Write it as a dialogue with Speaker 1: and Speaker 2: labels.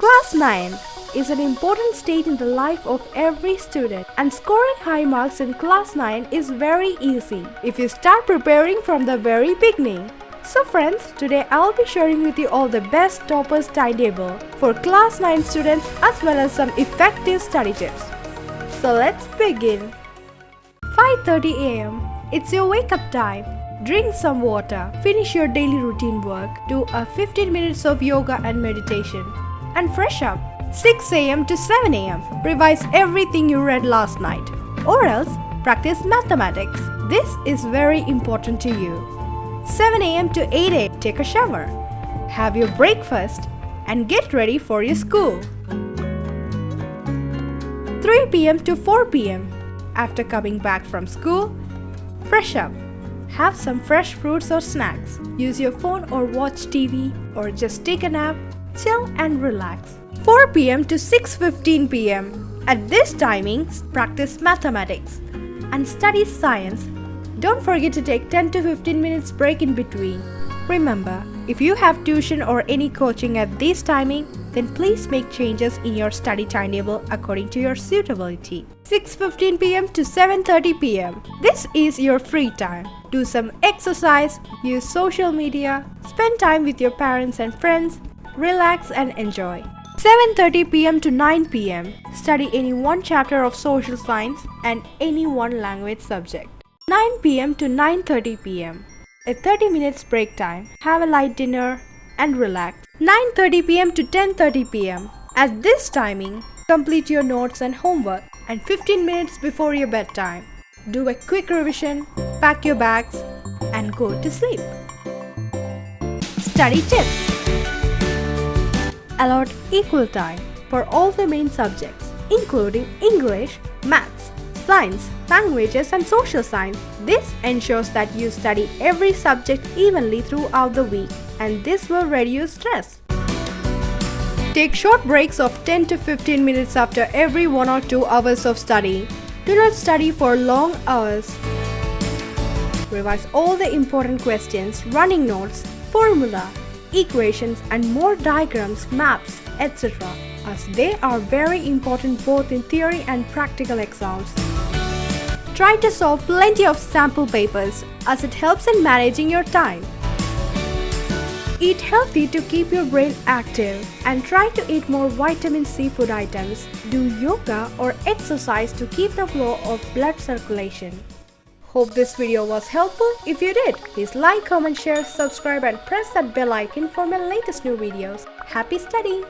Speaker 1: Class 9 is an important stage in the life of every student, and scoring high marks in Class 9 is very easy if you start preparing from the very beginning. So friends, today I'll be sharing with you all the best toppers timetable for Class 9 students as well as some effective study tips. So let's begin. 5:30 a.m. It's your wake up time. Drink some water, finish your daily routine work, do a 15 minutes of yoga and meditation, and fresh up. 6 a.m. to 7 a.m. Revise everything you read last night, or else practice mathematics. This is very important to you. 7 a.m. to 8 a.m. Take a shower, have your breakfast, and get ready for your school. 3 p.m. to 4 p.m. After coming back from school, fresh up. Have some fresh fruits or snacks. Use your phone or watch TV or just take a nap, chill and relax. 4 p.m. to 6:15 p.m. At this timing, practice mathematics and study science. Don't forget to take 10 to 15 minutes break in between. Remember, if you have tuition or any coaching at this timing, then please make changes in your study timetable according to your suitability. 6:15 p.m. to 7:30 p.m. This is your free time. Do some exercise, use social media, spend time with your parents and friends, relax and enjoy. 7:30 p.m. to 9 p.m. Study any one chapter of social science and any one language subject. 9 p.m. to 9:30 p.m. A 30 minutes break time. Have a light dinner and relax. 9:30 p.m. to 10:30 p.m. At this timing, complete your notes and homework, and 15 minutes before your bedtime, do a quick revision, pack your bags, and go to sleep. Study tips. Allot equal time for all the main subjects, including English, Maths, Science, Languages, and Social Science. This ensures that you study every subject evenly throughout the week, and this will reduce stress. Take short breaks of 10 to 15 minutes after every 1 or 2 hours of study. Do not study for long hours. Revise all the important questions, running notes, formula, equations, and more diagrams, maps, etc., as they are very important both in theory and practical exams. Try to solve plenty of sample papers as it helps in managing your time. Eat healthy to keep your brain active and try to eat more vitamin C food items. Do yoga or exercise to keep the flow of blood circulation. Hope this video was helpful. If you did, please like, comment, share, subscribe and press that bell icon for my latest new videos. Happy studying!